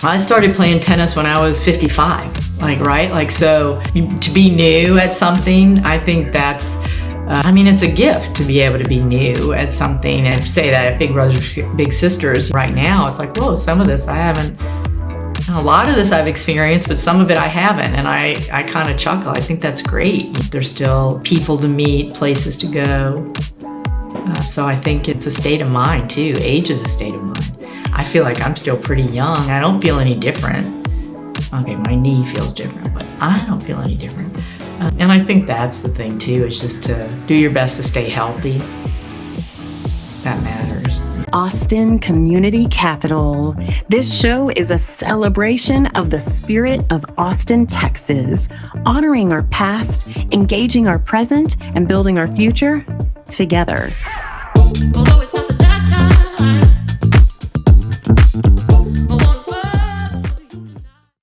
I started playing tennis when I was 55, so to be new at something, I think that's, it's a gift to be able to be new at something and say that at Big Brothers Big Sisters right now, it's like, whoa, some of this I haven't, a lot of this I've experienced, but some of it I haven't, and I kind of chuckle. I think that's great. There's still people to meet, places to go, so I think it's a state of mind too. Age is a state of mind. I feel like I'm still pretty young. I don't feel any different. Okay, my knee feels different, but I don't feel any different. And I think that's the thing too, is just to do your best to stay healthy. That matters. Austin Community Capital. This show is a celebration of the spirit of Austin, Texas, honoring our past, engaging our present, and building our future together. Although it's not the last time.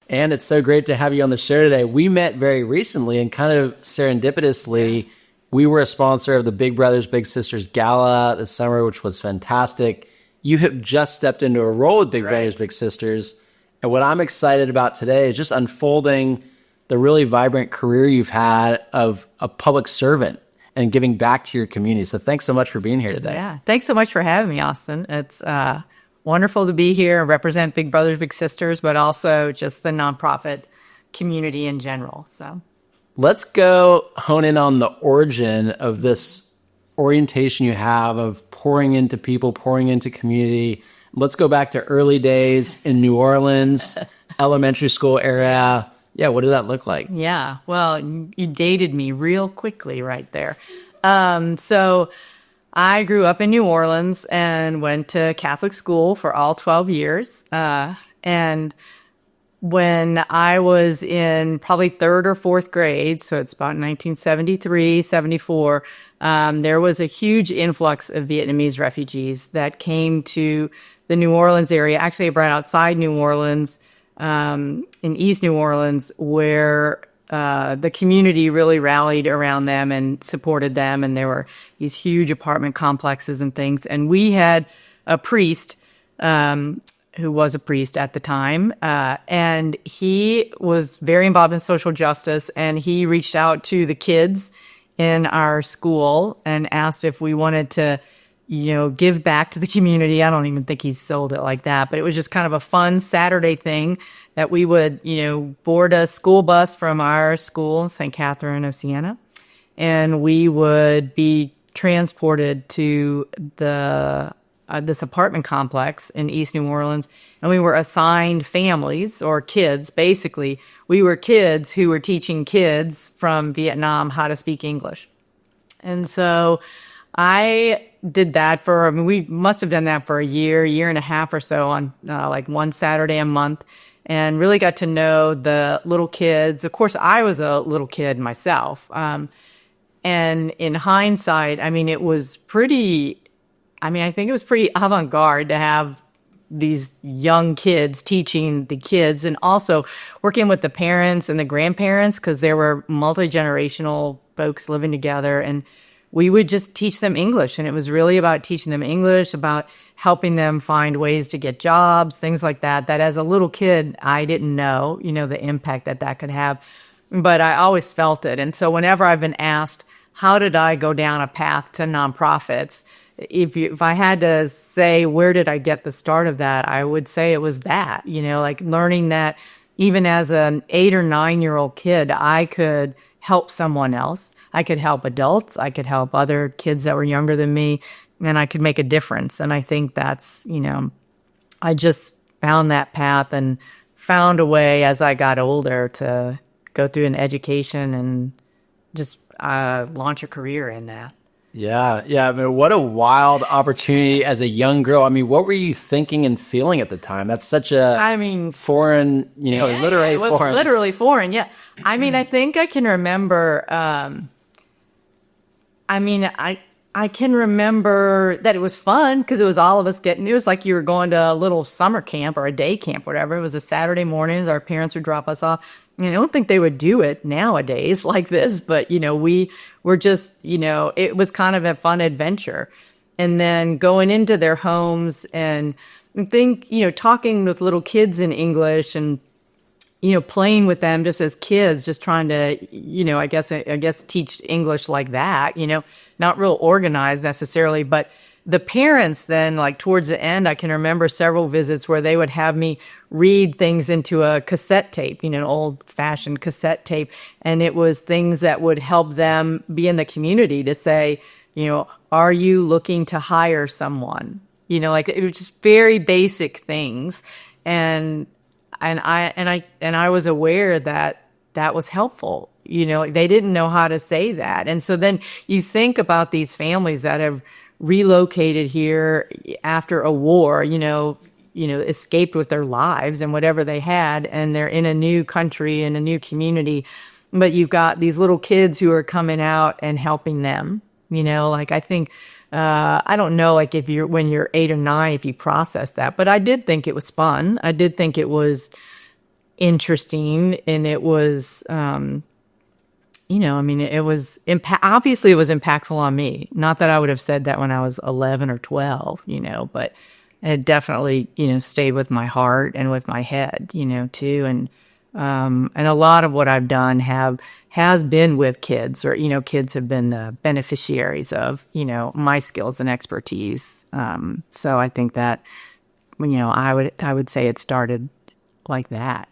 And it's so great to have you on the show today. We met very recently and kind of serendipitously, we were a sponsor of the Big Brothers Big Sisters Gala this summer, which was fantastic. You have just stepped into a role with Big Brothers Big Sisters. And what I'm excited about today is just unfolding the really vibrant career you've had of a public servant and giving back to your community. So thanks so much for being here today. Yeah, thanks so much for having me, Austin. It's wonderful to be here and represent Big Brothers Big Sisters, but also just the nonprofit community in general. So let's go hone in on the origin of this orientation you have of pouring into people, pouring into community. Let's go back to early days in New Orleans, elementary school area. Yeah, what did that look like? Yeah, well, you dated me real quickly right there. So I grew up in New Orleans and went to Catholic school for all 12 years. And when I was in probably third or fourth grade, so it's about 1973, 74, there was a huge influx of Vietnamese refugees that came to the New Orleans area, actually right outside New Orleans, in East New Orleans, where the community really rallied around them and supported them. And there were these huge apartment complexes and things. And we had a priest who was a priest at the time. And he was very involved in social justice. And he reached out to the kids in our school and asked if we wanted to, give back to the community. I don't even think he sold it like that, but it was just kind of a fun Saturday thing that we would, board a school bus from our school, St. Catherine of Siena, and we would be transported to this apartment complex in East New Orleans, and we were assigned families or kids. Basically, we were kids who were teaching kids from Vietnam how to speak English. And so I did that we must have done that for a year and a half or so on like one Saturday a month, and really got to know the little kids. Of course, I was a little kid myself. And in hindsight, it was pretty, I think it was pretty avant-garde to have these young kids teaching the kids and also working with the parents and the grandparents, because there were multi-generational folks living together, and we would just teach them English. And it was really about teaching them English, about helping them find ways to get jobs, things like that as a little kid, I didn't know, the impact that could have. But I always felt it. And so whenever I've been asked, how did I go down a path to nonprofits? If I had to say, where did I get the start of that? I would say it was that, like learning that even as an 8 or 9-year-old kid, I could help someone else. I could help adults. I could help other kids that were younger than me, and I could make a difference. And I think that's, I just found that path and found a way as I got older to go through an education and just launch a career in that. Yeah. What a wild opportunity as a young girl. What were you thinking and feeling at the time? That's such a foreign, literally foreign. Yeah. I think I can remember, I can remember that it was fun because it was all of us it was like you were going to a little summer camp or a day camp, whatever. It was a Saturday mornings. Our parents would drop us off. I don't think they would do it nowadays like this, but, we were just, it was kind of a fun adventure. And then going into their homes and think, talking with little kids in English and, playing with them just as kids, just trying to, I guess teach English like that, not real organized necessarily, but the parents then, like towards the end, I can remember several visits where they would have me read things into a cassette tape, an old fashioned cassette tape. And it was things that would help them be in the community to say, are you looking to hire someone? Like it was just very basic things. And I was aware that was helpful. Like they didn't know how to say that. And so then you think about these families that have relocated here after a war, escaped with their lives and whatever they had, and they're in a new country and a new community. But you've got these little kids who are coming out and helping them. Like I think, I don't know, like when you're 8 or 9, if you process that, but I did think it was fun. I did think it was interesting, and it was, it was obviously it was impactful on me. Not that I would have said that when I was 11 or 12, but it definitely, stayed with my heart and with my head, too. And a lot of what I've done has been with kids, or, kids have been the beneficiaries of, my skills and expertise. So I think that, I would say it started like that,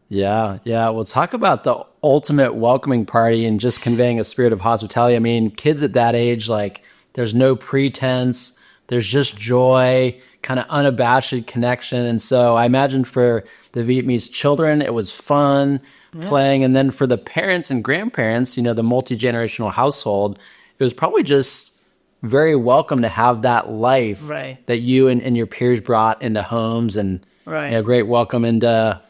Yeah. Well, talk about the ultimate welcoming party and just conveying a spirit of hospitality. I mean, kids at that age, like there's no pretense, there's just joy, kind of unabashed connection. And so I imagine for the Vietnamese children, it was fun playing. And then for the parents and grandparents, the multi-generational household, it was probably just very welcome to have that life that you and your peers brought into homes, and great welcome into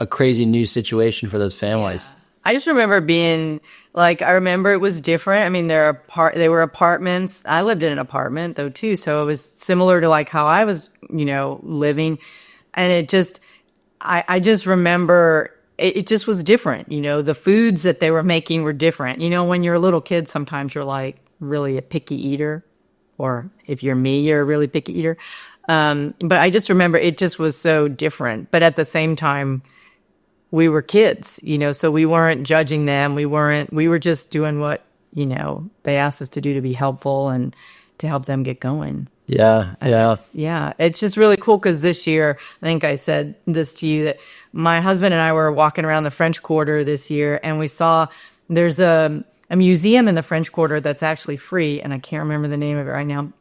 a crazy new situation for those families. Yeah. I just remember being like, I remember it was different. I mean, they were apartments. I lived in an apartment though too, so it was similar to like how I was, living, and it just, I just remember it just was different. The foods that they were making were different. When you're a little kid, sometimes you're like really a picky eater, or if you're me, you're a really picky eater. But I just remember it just was so different. But at the same time, we were kids, so we weren't judging them. We were just doing what, they asked us to do to be helpful and to help them get going. Yeah. It's just really cool because this year, I think I said this to you, that my husband and I were walking around the French Quarter this year, and we saw there's a museum in the French Quarter that's actually free, and I can't remember the name of it right now.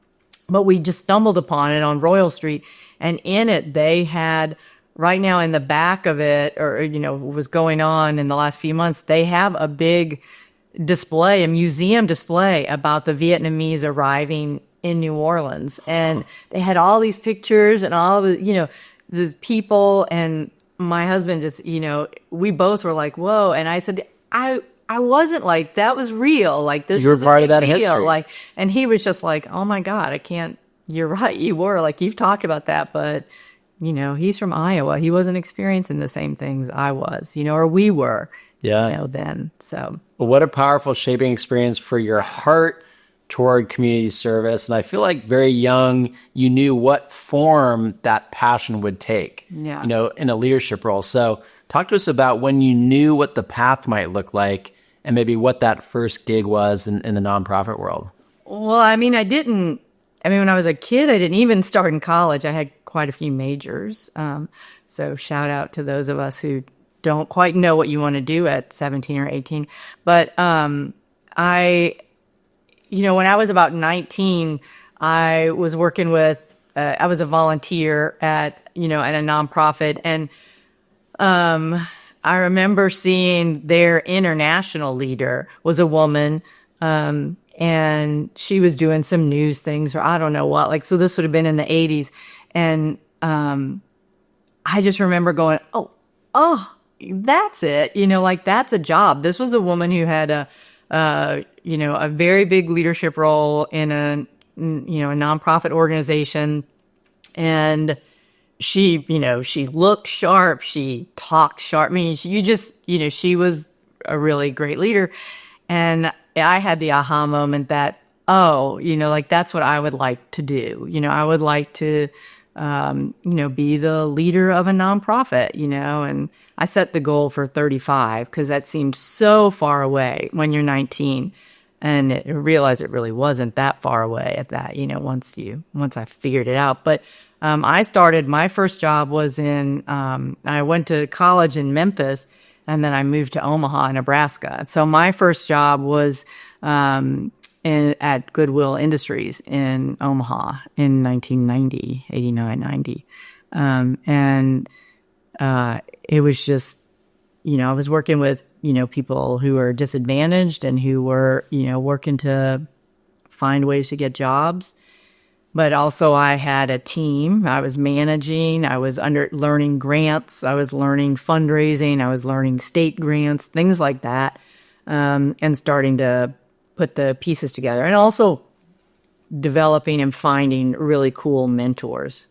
But we just stumbled upon it on Royal Street, and in it they had, right now in the back of it, or what was going on in the last few months, they have a big display, a museum display about the Vietnamese arriving in New Orleans, and they had all these pictures and all the the people, and my husband just we both were like, whoa. And I said, I wasn't like, that was real. Like this, you were part of that deal. history. Like, and he was just like, oh my God, I can't. You're right, you were like, you've talked about that, but he's from Iowa. He wasn't experiencing the same things I was, or we were. Then. So, well, what a powerful shaping experience for your heart toward community service. And I feel like very young, you knew what form that passion would take. In a leadership role. So, talk to us about when you knew what the path might look like, and maybe what that first gig was in the nonprofit world. Well, when I was a kid, I didn't even start in college. I had quite a few majors. So shout out to those of us who don't quite know what you want to do at 17 or 18. But when I was about 19, I was working with, I was a volunteer at a nonprofit, and I remember seeing their international leader was a woman, and she was doing some news things, or I don't know what, so this would have been in the 80s. And, I just remember going, oh, that's it. That's a job. This was a woman who had a very big leadership role in a nonprofit organization. And she looked sharp. She talked sharp. She was a really great leader. And I had the aha moment that, that's what I would like to do. I would like to be the leader of a nonprofit, and I set the goal for 35 because that seemed so far away when you're 19. And I realized it really wasn't that far away at that, once I figured it out. But my first job was I went to college in Memphis, and then I moved to Omaha, Nebraska. So my first job was at Goodwill Industries in Omaha in 1990, 89, 90. It was just, I was working with, people who are disadvantaged and who were, working to find ways to get jobs. But also I had a team I was managing. I was learning grants. I was learning fundraising. I was learning state grants, things like that, and starting to put the pieces together. And also developing and finding really cool mentors,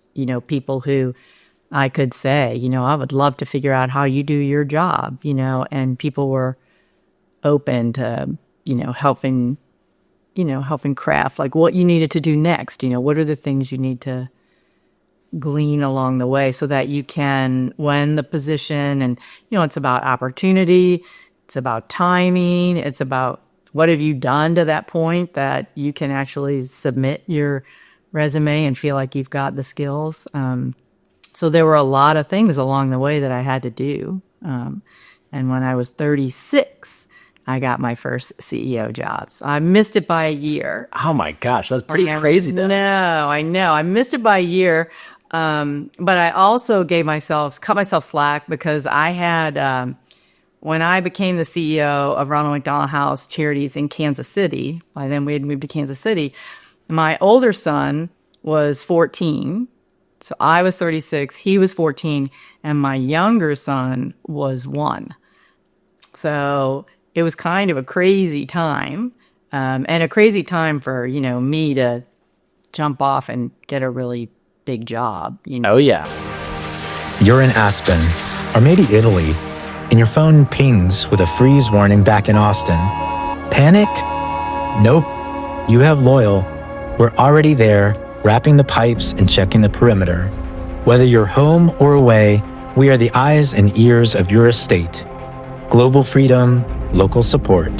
people who I could say, I would love to figure out how you do your job, and people were open to, helping craft like what you needed to do next. What are the things you need to glean along the way so that you can win the position. And, it's about opportunity. It's about timing. It's about what have you done to that point that you can actually submit your resume and feel like you've got the skills. So there were a lot of things along the way that I had to do. And when I was 36, I got my first CEO job. So I missed it by a year. Oh my gosh, that's pretty crazy though. No, I know. I missed it by a year. But I also cut myself slack because I had, when I became the CEO of Ronald McDonald House Charities in Kansas City, by then we had moved to Kansas City, my older son was 14. So I was 36, he was 14, and my younger son was 1. So it was kind of a crazy time, and a crazy time for, me to jump off and get a really big job. Oh, yeah. You're in Aspen, or maybe Italy, and your phone pings with a freeze warning back in Austin. Panic? Nope. You have Loyal. We're already there, wrapping the pipes and checking the perimeter. Whether you're home or away, we are the eyes and ears of your estate. Global freedom, local support.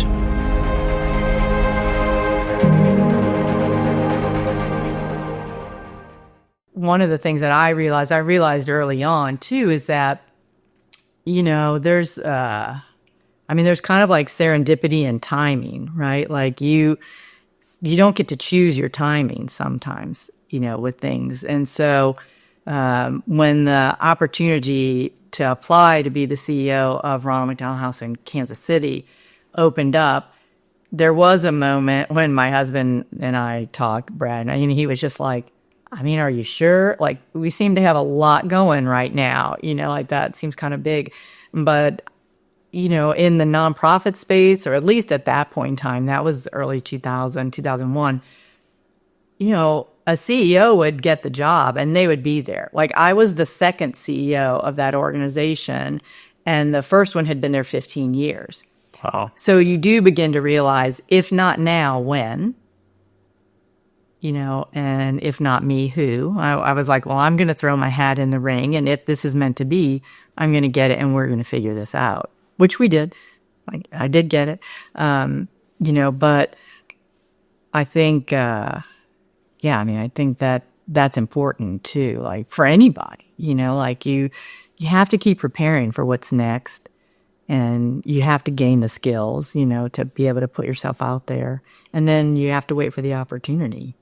One of the things that I realized early on too, is that, there's kind of like serendipity and timing, right? Like you don't get to choose your timing sometimes, with things. And so when the opportunity to apply to be the CEO of Ronald McDonald House in Kansas City opened up, there was a moment when my husband and I talked, Brad, and he was just like, are you sure? Like, we seem to have a lot going right now, like that seems kind of big. But, in the nonprofit space, or at least at that point in time, that was early 2001, a CEO would get the job and they would be there. Like, I was the second CEO of that organization, and the first one had been there 15 years. Wow. So you do begin to realize, if not now, when? And if not me, who? I was like, well, I'm going to throw my hat in the ring, and if this is meant to be, I'm going to get it, and we're going to figure this out, which we did. Like, I did get it. But I think, I think that that's important too, like for anybody, like you have to keep preparing for what's next, and you have to gain the skills, to be able to put yourself out there, and then you have to wait for the opportunity.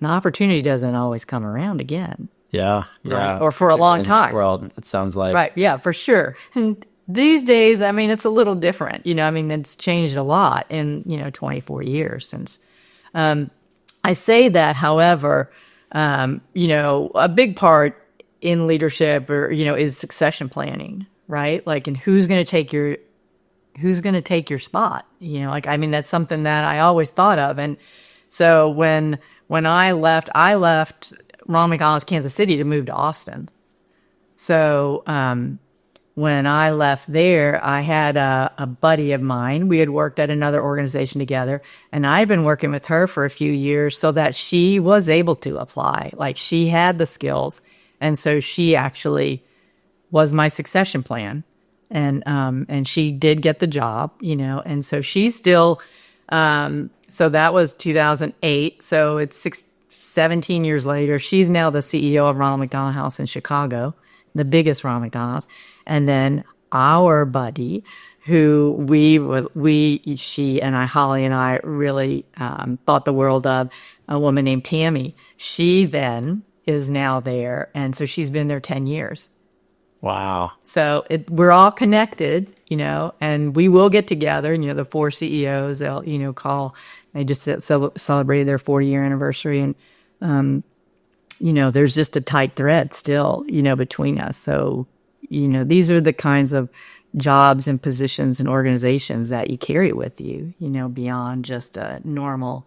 The opportunity doesn't always come around again. Yeah. Right? Or for a long time. World, it sounds like. Right. Yeah, for sure. And these days, it's a little different. It's changed a lot in, 24 years since. I say that, however, a big part in leadership is succession planning, right? Like, and who's going to take your spot? That's something that I always thought of. And so when I left Ronald McDonald's Kansas City to move to Austin. So, when I left there, I had a buddy of mine. We had worked at another organization together, and I'd been working with her for a few years so that she was able to apply. Like, she had the skills. And so she actually was my succession plan. And she did get the job, and so she's still, so that was 2008. So it's 17 years later. She's now the CEO of Ronald McDonald House in Chicago, the biggest Ronald McDonald's. And then our buddy, who she and I, Holly and I, really thought the world of, a woman named Tammy. She then is now there, and so she's been there 10 years. Wow. So we're all connected, and we will get together. And, the 4 CEOs, they'll, call. They just celebrated their 40-year anniversary, and there's just a tight thread still, between us. So, these are the kinds of jobs and positions and organizations that you carry with you, beyond just a normal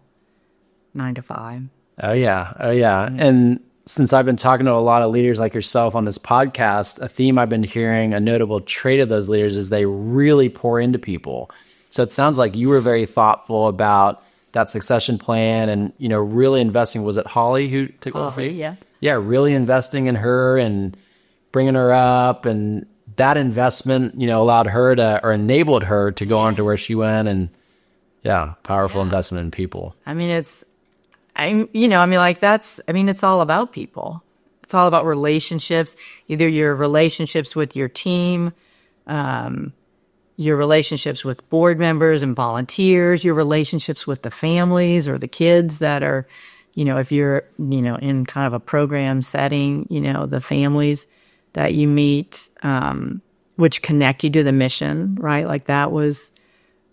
9 to 5. Oh yeah. And since I've been talking to a lot of leaders like yourself on this podcast, a theme I've been hearing, a notable trait of those leaders, is they really pour into people. So it sounds like you were very thoughtful about that succession plan and, really investing. Was it Holly who took over for you? Yeah. Yeah, really investing in her and bringing her up. And that investment, allowed her to, or enabled her to go on to where she went. And powerful investment in people. I mean, it's all about people. It's all about relationships, either your relationships with your team, your relationships with board members and volunteers, your relationships with the families or the kids that are, if you're, in kind of a program setting, the families that you meet, which connect you to the mission, right? Like that was,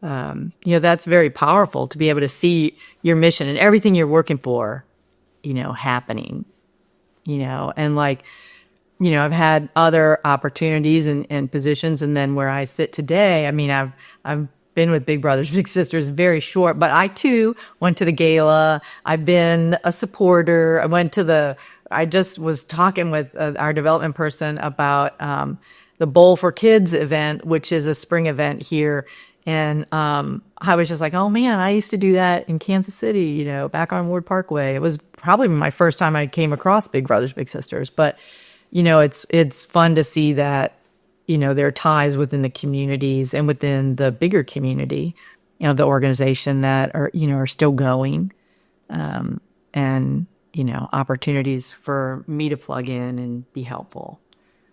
that's very powerful to be able to see your mission and everything you're working for, happening, and like, I've had other opportunities and positions. And then where I sit today, I mean, I've been with Big Brothers Big Sisters very short, but I too went to the gala. I've been a supporter. I just was talking with our development person about the Bowl for Kids event, which is a spring event here. And I was just like, oh man, I used to do that in Kansas City, back on Ward Parkway. It was probably my first time I came across Big Brothers Big Sisters. But, it's fun to see that, there are ties within the communities and within the bigger community, of the organization that are still going. And, opportunities for me to plug in and be helpful.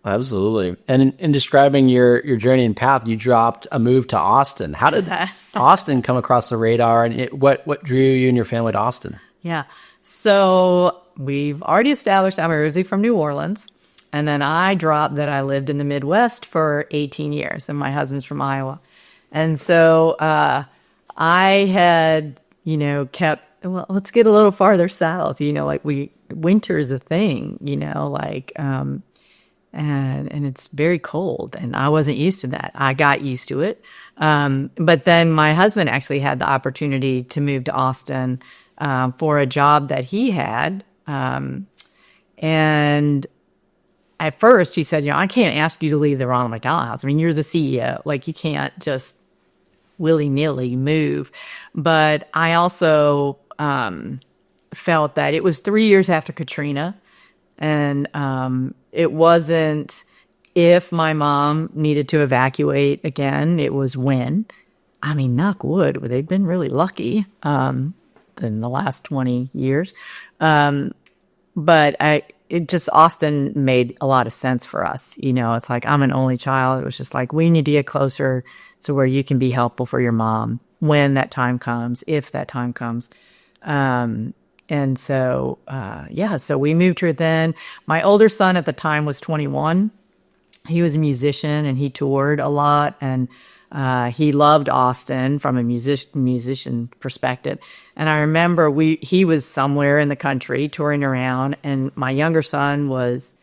Absolutely. And in describing your journey and path, you dropped a move to Austin. How did Austin come across the radar, and what drew you and your family to Austin? Yeah. So we've already established I'm originally from New Orleans. And then I dropped that I lived in the Midwest for 18 years, and my husband's from Iowa. And so I had, kept, well, let's get a little farther south, like winter is a thing, and it's very cold, and I wasn't used to that. I got used to it. But then my husband actually had the opportunity to move to Austin for a job that he had. And at first he said, I can't ask you to leave the Ronald McDonald House. I mean, you're the CEO. Like, you can't just willy-nilly move. But I also felt that it was 3 years after Katrina. And it wasn't if my mom needed to evacuate again, it was when. I mean, knock wood, they've been really lucky in the last 20 years. But Austin made a lot of sense for us. It's like, I'm an only child. It was just like, we need to get closer to where you can be helpful for your mom when that time comes, if that time comes. And so, so we moved here then. My older son at the time was 21. He was a musician and he toured a lot, and he loved Austin from a musician perspective. And I remember he was somewhere in the country touring around, and my younger son was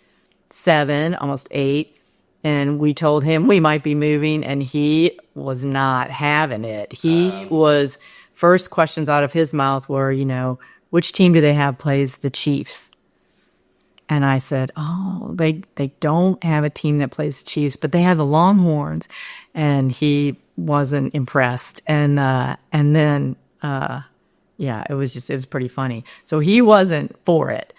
7, almost 8. And we told him we might be moving, and he was not having it. First questions out of his mouth were, which team do they have plays the Chiefs? And I said, oh, they don't have a team that plays the Chiefs, but they have the Longhorns. And he wasn't impressed. And then, yeah, it was pretty funny. So he wasn't for it.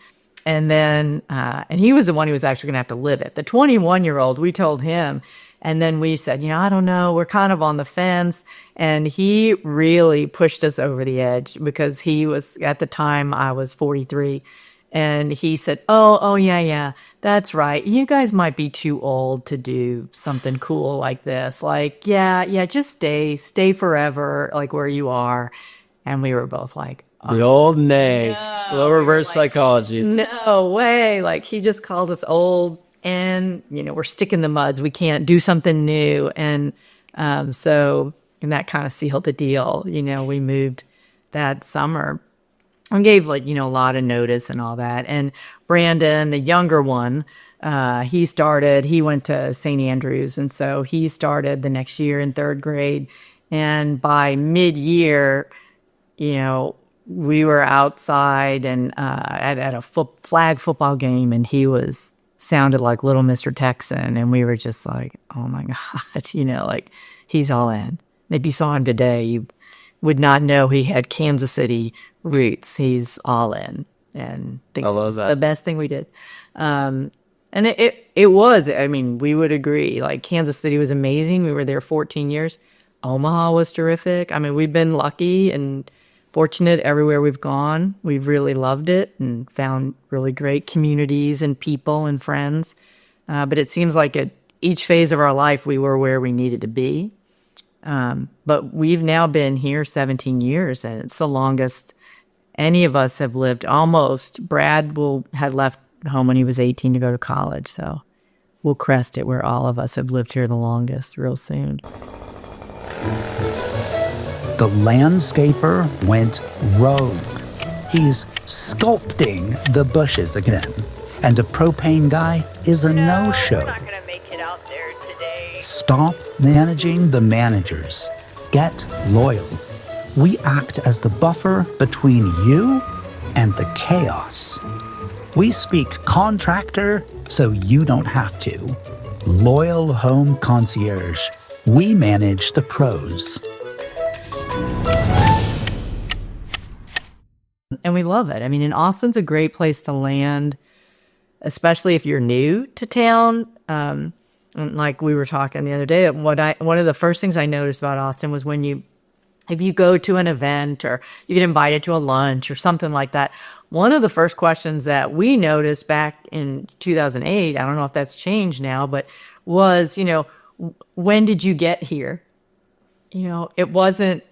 And then, and he was the one who was actually going to have to live it. The 21-year-old, we told him, and then we said, I don't know, we're kind of on the fence. And he really pushed us over the edge because he was, at the time, I was 43. And he said, oh, yeah, that's right. You guys might be too old to do something cool like this. Like, yeah, just stay forever, like where you are. And we were both like, The old nay. No, Little reverse like, psychology. no way. Like, he just called us old and, we're stuck in the muds. We can't do something new. And and that kind of sealed the deal. We moved that summer and gave a lot of notice and all that. And Brandon, the younger one, he went to St. Andrews. And so he started the next year in 3rd grade. And by mid-year, we were outside and at a flag football game, and he sounded like little Mr. Texan. And we were just like, oh my God, like he's all in. If you saw him today, you would not know he had Kansas City roots. He's all in and thinks it's the best thing we did. And it was, we would agree. Like, Kansas City was amazing. We were there 14 years. Omaha was terrific. We've been lucky and fortunate everywhere we've gone. We've really loved it and found really great communities and people and friends. But it seems like at each phase of our life, we were where we needed to be. But we've now been here 17 years, and it's the longest any of us have lived. Almost. Brad had left home when he was 18 to go to college, so we'll crest it where all of us have lived here the longest real soon. The landscaper went rogue. He's sculpting the bushes again, and a propane guy is a no-show. We're not gonna make it out there today. Stop managing the managers. Get loyal. We act as the buffer between you and the chaos. We speak contractor so you don't have to. Loyal Home Concierge. We manage the pros. And we love it. And Austin's a great place to land, especially if you're new to town. And like we were talking the other day, one of the first things I noticed about Austin was if you go to an event or you get invited to a lunch or something like that, one of the first questions that we noticed back in 2008, I don't know if that's changed now, but was, when did you get here? It wasn't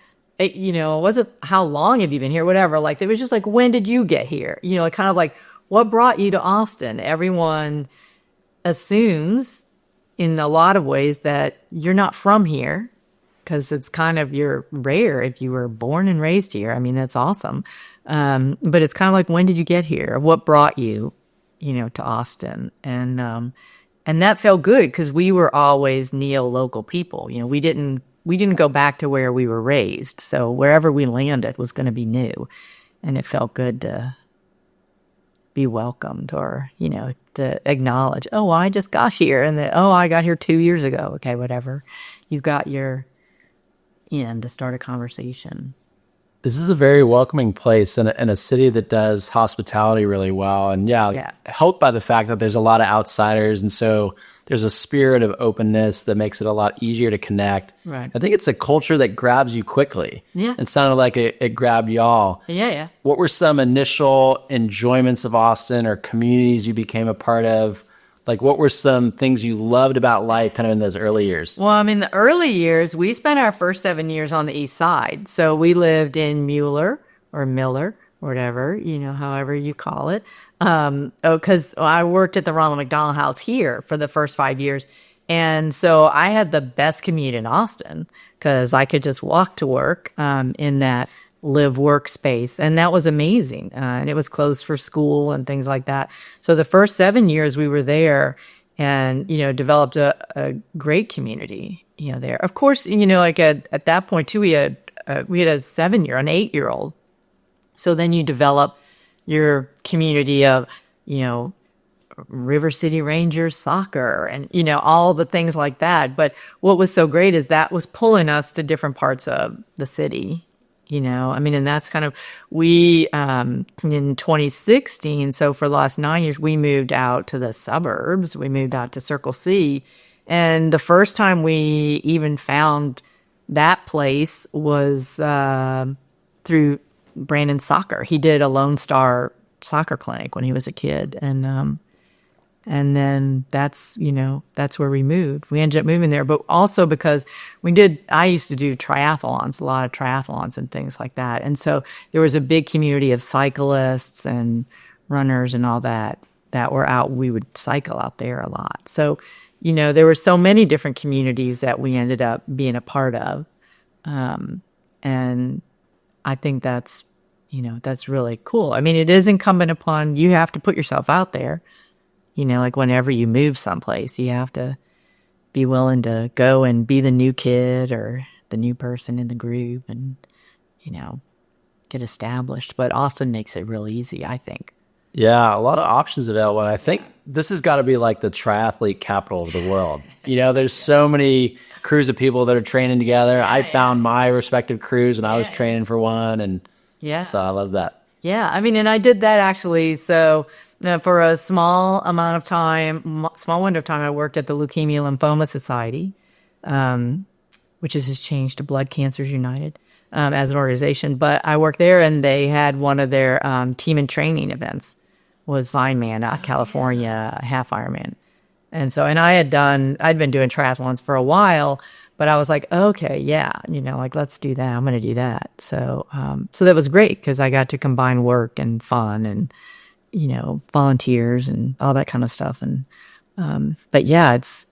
how long have you been here, whatever. Like, it was just like, when did you get here? Kind of like, what brought you to Austin? Everyone assumes in a lot of ways that you're not from here, because it's kind of, you're rare if you were born and raised here. That's awesome. But it's kind of like, when did you get here? What brought you, to Austin? And that felt good because we were always neo-local people. We didn't go back to where we were raised. So wherever we landed was going to be new. And it felt good to be welcomed or, to acknowledge, oh, I just got here. And then, oh, I got here 2 years ago. Okay, whatever. You've got your in to start a conversation. This is a very welcoming place and a city that does hospitality really well. And helped by the fact that there's a lot of outsiders. And so there's a spirit of openness that makes it a lot easier to connect. Right. I think it's a culture that grabs you quickly. Yeah. It sounded like it grabbed y'all. Yeah. What were some initial enjoyments of Austin or communities you became a part of? Like, what were some things you loved about life kind of in those early years? Well, the early years, we spent our first 7 years on the east side. So we lived in Mueller or Miller, whatever, however you call it. Because I worked at the Ronald McDonald House here for the first 5 years. And so I had the best commute in Austin because I could just walk to work in that live workspace. And that was amazing. And it was closed for school and things like that. So the first 7 years we were there and, developed a great community, there. Of course, like at that point too, we had a 7-year, an 8-year-old. So then you develop your community of, River City Rangers soccer and, all the things like that. But what was so great is that was pulling us to different parts of the city, and that's kind of, we, in 2016, so for the last 9 years, we moved out to the suburbs. We moved out to Circle C. And the first time we even found that place was through Brandon's soccer. He did a Lone Star soccer clinic when he was a kid. And then that's where we moved. We ended up moving there, but also because I used to do triathlons, a lot of triathlons and things like that. And so there was a big community of cyclists and runners and all that were out. We would cycle out there a lot. So, there were so many different communities that we ended up being a part of. And I think that's really cool. I mean, it is incumbent upon you have to put yourself out there. Like whenever you move someplace, you have to be willing to go and be the new kid or the new person in the group and, get established. But Austin makes it real easy, I think. Yeah, a lot of options available. And I think this has got to be like the triathlete capital of the world. There's so many crews of people that are training together. I found my respective crews when I was training for one. And so I love that. Yeah, and I did that actually. So for a small amount of time, small window of time, I worked at the Leukemia Lymphoma Society, which has changed to Blood Cancers United as an organization. But I worked there, and they had one of their team and training events was Vineman, California, half Ironman. And so, I'd been doing triathlons for a while, but I was like, okay, yeah, let's do that. I'm going to do that. So, so that was great because I got to combine work and fun and, volunteers and all that kind of stuff. And, but yeah, it's,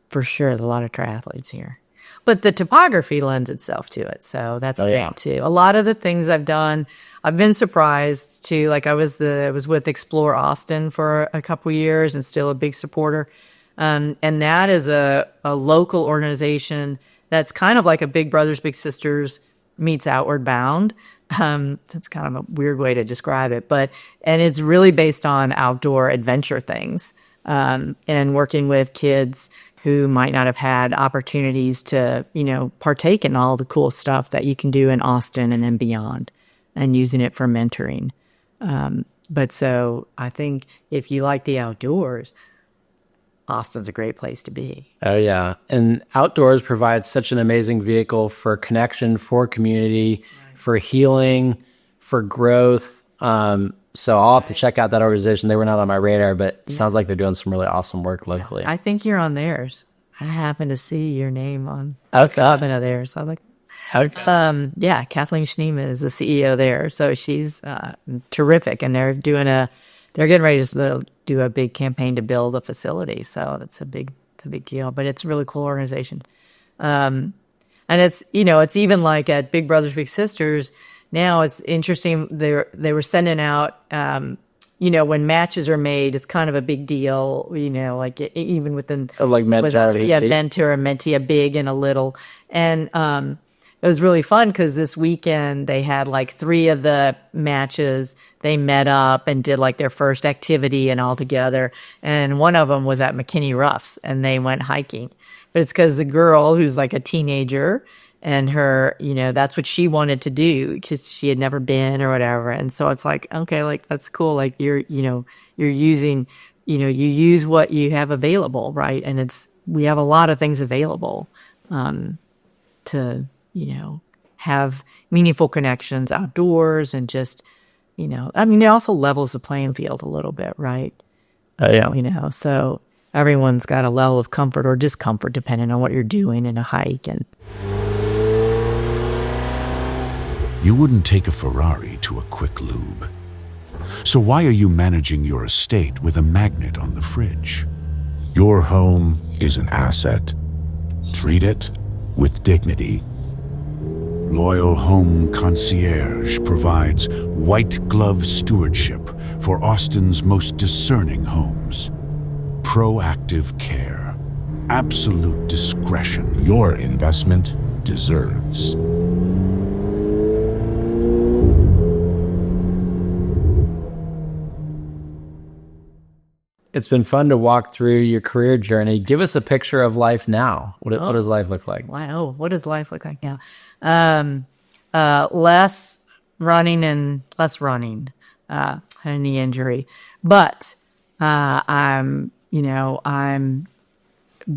for sure, a lot of triathletes here, but the topography lends itself to it. So that's great too. A lot of the things I've done, I've been surprised too. Like I was with Explore Austin for a couple years and still a big supporter. And that is a local organization that's kind of like a Big Brothers Big Sisters meets Outward Bound. That's kind of a weird way to describe it, and it's really based on outdoor adventure things, and working with kids who might not have had opportunities to, partake in all the cool stuff that you can do in Austin and then beyond, and using it for mentoring. But so I think if you like the outdoors, Austin's a great place to be. Oh, yeah. And outdoors provides such an amazing vehicle for connection, for community, for healing, for growth. So I'll have to check out that organization. They were not on my radar, but it sounds like they're doing some really awesome work locally. I think you're on theirs. I happen to see your name on something of theirs. So I was like, yeah, Kathleen Schneeman is the CEO there. So she's terrific. And they're getting ready to do a big campaign to build a facility. So that's a big deal, but it's a really cool organization. And it's, it's even like at Big Brothers Big Sisters, now it's interesting. They were sending out, when matches are made, it's kind of a big deal, like even within like mentor and mentee, a big and a little. And it was really fun because this weekend they had like 3 of the matches. They met up and did like their first activity and all together. And one of them was at McKinney Ruffs, and they went hiking. But it's because the girl, who's like a teenager, and her, that's what she wanted to do because she had never been or whatever. And so it's like, okay, like that's cool. Like you're using, you use what you have available, right? And we have a lot of things available to, have meaningful connections outdoors and just, it also levels the playing field a little bit, right? Oh, yeah. So everyone's got a level of comfort or discomfort depending on what you're doing in a hike. And you wouldn't take a Ferrari to a quick lube. So why are you managing your estate with a magnet on the fridge? Your home is an asset. Treat it with dignity. Loyal Home Concierge provides white glove stewardship for Austin's most discerning homes. Proactive care. Absolute discretion your investment deserves. It's been fun to walk through your career journey. Give us a picture of life now. What does life look like? Wow, what does life look like now? Less running and less running. Had a knee injury, but I'm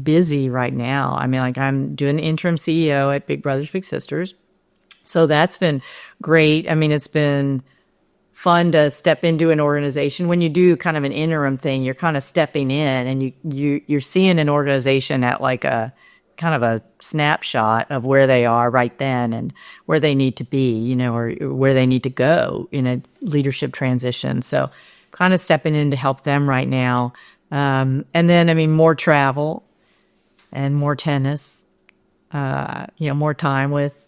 busy right now. I mean, like I'm doing interim CEO at Big Brothers Big Sisters, so that's been great. I mean, it's been fun to step into an organization. When you do kind of an interim thing, you're kind of stepping in and you're seeing an organization at like a kind of a snapshot of where they are right then and where they need to be, or where they need to go in a leadership transition. So kind of stepping in to help them right now. And then, I mean, more travel and more tennis, more time with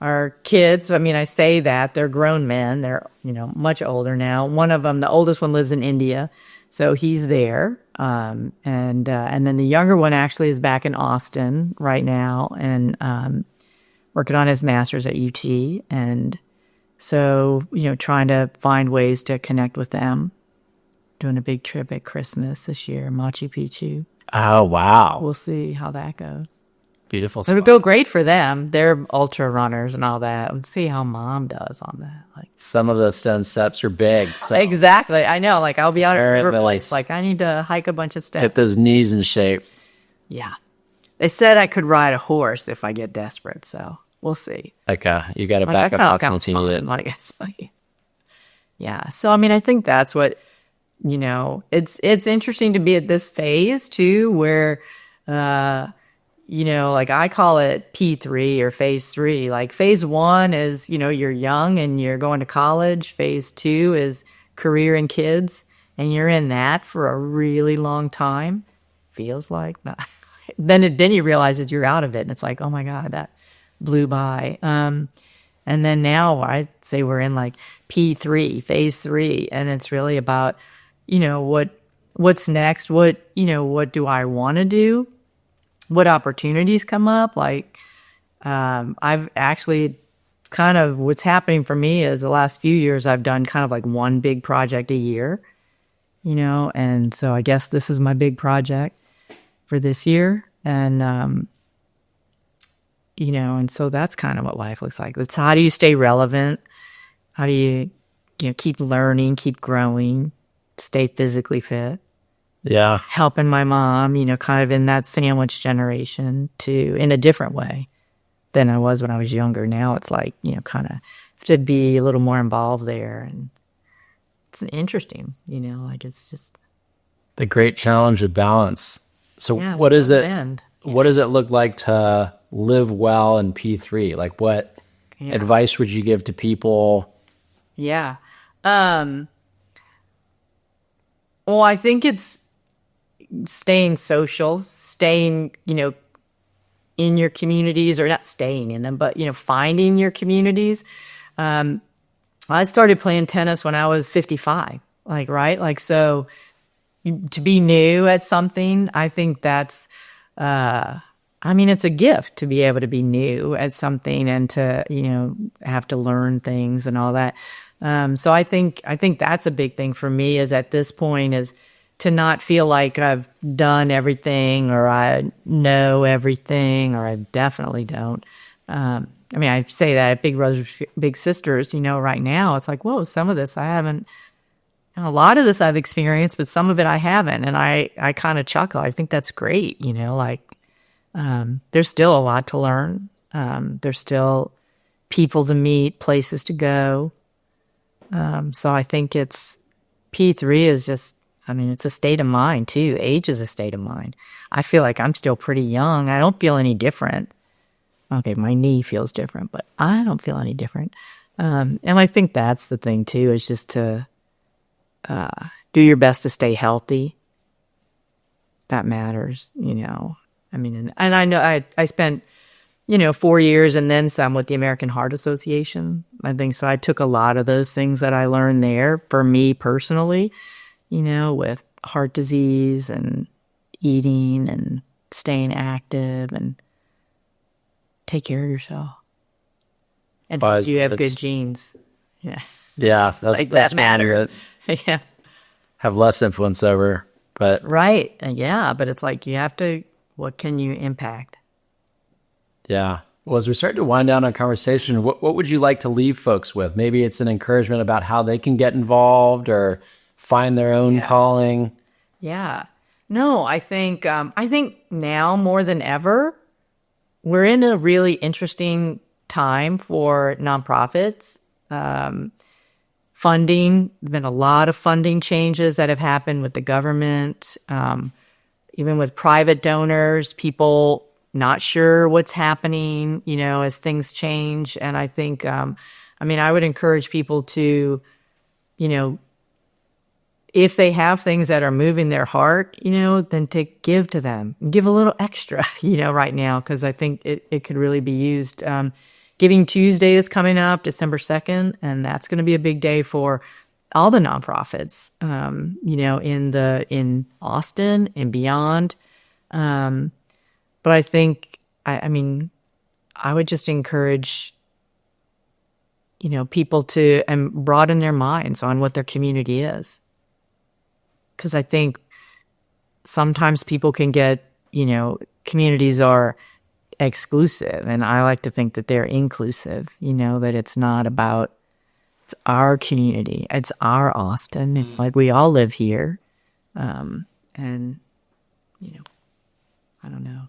our kids. I mean, I say that they're grown men. They're, much older now. One of them, the oldest one, lives in India, so he's there. And then the younger one actually is back in Austin right now and working on his master's at UT. And so, trying to find ways to connect with them. Doing a big trip at Christmas this year, Machu Picchu. Oh, wow. We'll see how that goes. Beautiful It'll spot. go great for them. They're ultra runners and all that. Let's see how mom does on that. Like Some of the stone steps are big. So exactly. I know. Like I'll be out at Very River nice. Place. Like I need to hike a bunch of steps. get those knees in shape. Yeah. They said I could ride a horse if I get desperate. So we'll see. Okay, you got to Like, back that up. sounds Continue fun, it. like I say. Yeah. So I mean, I think that's what it's interesting to be at this phase too, where like I call it P3 or phase 3. Like phase 1 is you're young and you're going to college. Phase 2 is career and kids, and you're in that for a really long time. Feels like then you realize that you're out of it, and it's like, oh my god, that blew by. And then now I'd say we're in like P3, phase 3, and it's really about, what's next? What do I want to do? What opportunities come up? Like, I've actually kind of, what's happening for me is the last few years I've done kind of like one big project a year, and so I guess this is my big project for this year. And, and so that's kind of what life looks like. It's how do you stay relevant? How do you, keep learning, keep growing, stay physically fit? Yeah. Helping my mom, kind of in that sandwich generation in a different way than I was when I was younger. Now it's like, kind of to be a little more involved there. And it's interesting, like it's just. The great challenge of balance. So Yeah, what is it? end. What does it look like to live well in P3? Like what advice would you give to people? Yeah. Well, I think it's staying social, staying, in your communities, or not staying in them, but, finding your communities. I started playing tennis when I was 55, right? Like, so to be new at something, I think that's, it's a gift to be able to be new at something and to, have to learn things and all that. So I think that's a big thing for me is at this point is to not feel like I've done everything or I know everything or I definitely don't. I say that at Big Brothers Big Sisters, right now it's like, whoa, some of this I haven't, a lot of this I've experienced, but some of it I haven't. And I kind of chuckle. I think that's great, there's still a lot to learn. There's still people to meet, places to go. So I think it's P3 is just, it's a state of mind too. Age is a state of mind. I feel like I'm still pretty young. I don't feel any different. Okay, my knee feels different, but I don't feel any different. And I think that's the thing too, is just to do your best to stay healthy. That matters, and I know I spent 4 years and then some with the American Heart Association. I think so. I took a lot of those things that I learned there for me personally, with heart disease and eating and staying active and take care of yourself. And you have good genes. Yeah. Yeah, that's Like that matters. good. Yeah. Have less influence over But Right. Yeah. But it's like you have to, what can you impact? yeah. Well, as we start to wind down our conversation, what would you like to leave folks with? Maybe it's an encouragement about how they can get involved or find their own calling. Yeah. No, I think now more than ever, we're in a really interesting time for nonprofits. Funding, there's been a lot of funding changes that have happened with the government, even with private donors, people not sure what's happening, as things change. And I think, I would encourage people to, if they have things that are moving their heart, then to give to them, give a little extra, right now, because I think it could really be used. Giving Tuesday is coming up, December 2nd, and that's going to be a big day for all the nonprofits, in Austin and beyond. But I think, I would just encourage, people to broaden their minds on what their community is. Because I think sometimes people can get, communities are exclusive, and I like to think that they're inclusive, that it's not about, it's our community, it's our Austin, like we all live here. And, I don't know,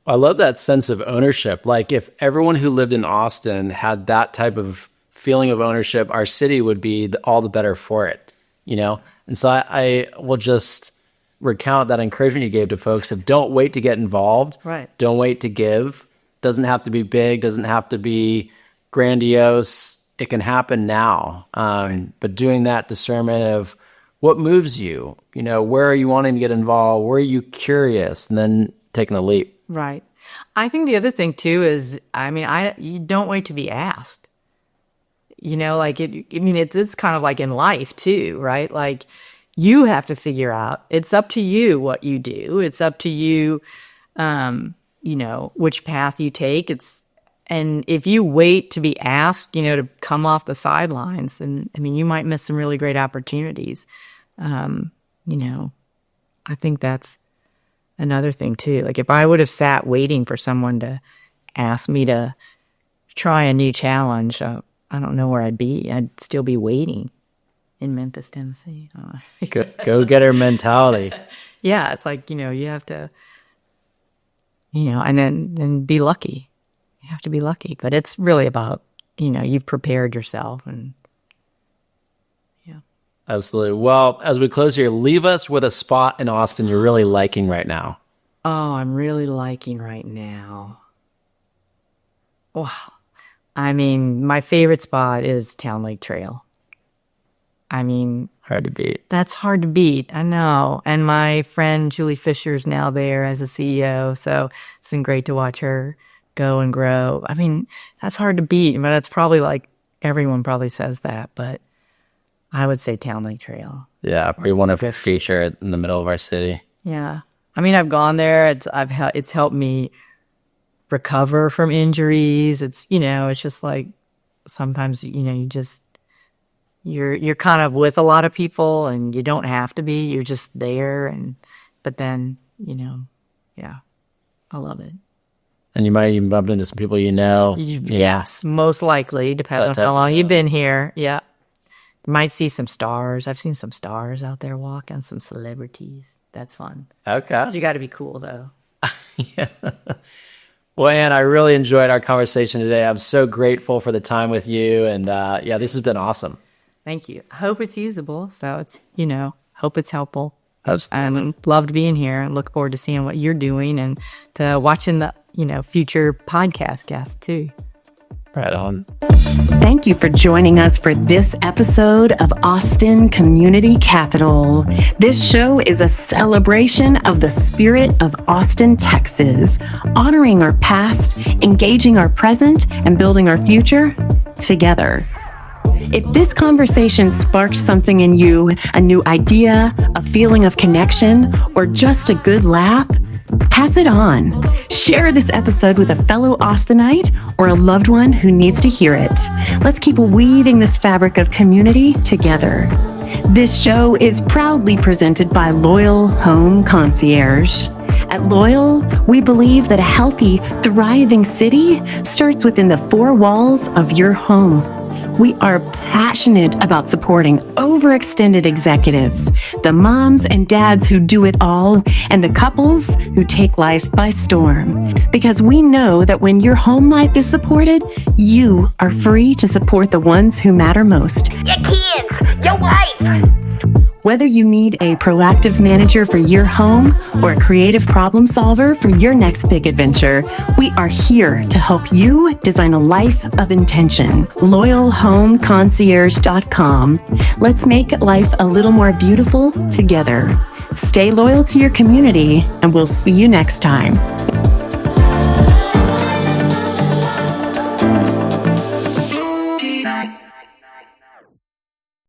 I love that sense of ownership. Like if everyone who lived in Austin had that type of feeling of ownership, our city would be all the better for it, And so I will just recount that encouragement you gave to folks of don't wait to get involved. Right. Don't wait to give. Doesn't have to be big, doesn't have to be grandiose. It can happen now. But doing that discernment of what moves you, where are you wanting to get involved? Where are you curious? And then taking the leap. right. I think the other thing too is, you don't wait to be asked. It's kind of like in life too, right? Like you have to figure out, it's up to you what you do. It's up to you, which path you take. And if you wait to be asked, to come off the sidelines, then, you might miss some really great opportunities. I think that's another thing too. Like if I would have sat waiting for someone to ask me to try a new challenge, I don't know where I'd be. I'd still be waiting in Memphis, Tennessee. Go getter mentality. Yeah, it's like, you have to, and then be lucky. You have to be lucky. But it's really about, you've prepared yourself. And Absolutely. Well, as we close here, leave us with a spot in Austin you're really liking right now. Oh, I'm really liking right now. Wow. My favorite spot is Town Lake Trail. Hard to beat. That's hard to beat. I know. And my friend Julie Fisher's now there as a CEO. So it's been great to watch her go and grow. That's hard to beat. But it's probably like everyone probably says that. But I would say Town Lake Trail. Yeah, we want to feature it in the middle of our city. Yeah. I've gone there. It's helped me recover from injuries. It's, it's just like sometimes, you're kind of with a lot of people and you don't have to be, you're just there. But then, yeah, I love it. And you might even bump into some people Yes, most likely, depending on how long you've been here. Yeah. You might see some stars. I've seen some stars out there walking, some celebrities. That's fun. Okay. You got to be cool, though. Yeah. Well, Ann, I really enjoyed our conversation today. I'm so grateful for the time with you. And this has been awesome. Thank you. I hope it's usable. So it's, hope it's helpful. Absolutely. And loved being here and look forward to seeing what you're doing and to watching the, future podcast guests too. Right on. Thank you for joining us for this episode of Austin Community Capital. This show is a celebration of the spirit of Austin, Texas, honoring our past, engaging our present, and building our future together. If this conversation sparked something in you, a new idea, a feeling of connection, or just a good laugh, pass it on. Share this episode with a fellow Austinite or a loved one who needs to hear it. Let's keep weaving this fabric of community together. This show is proudly presented by Loyal Home Concierge. At Loyal, we believe that a healthy, thriving city starts within the four walls of your home. We are passionate about supporting overextended executives, the moms and dads who do it all, and the couples who take life by storm. Because we know that when your home life is supported, you are free to support the ones who matter most. Your kids, your wife. Whether you need a proactive manager for your home or a creative problem solver for your next big adventure, we are here to help you design a life of intention. LoyalHomeConcierge.com. Let's make life a little more beautiful together. Stay loyal to your community, and we'll see you next time.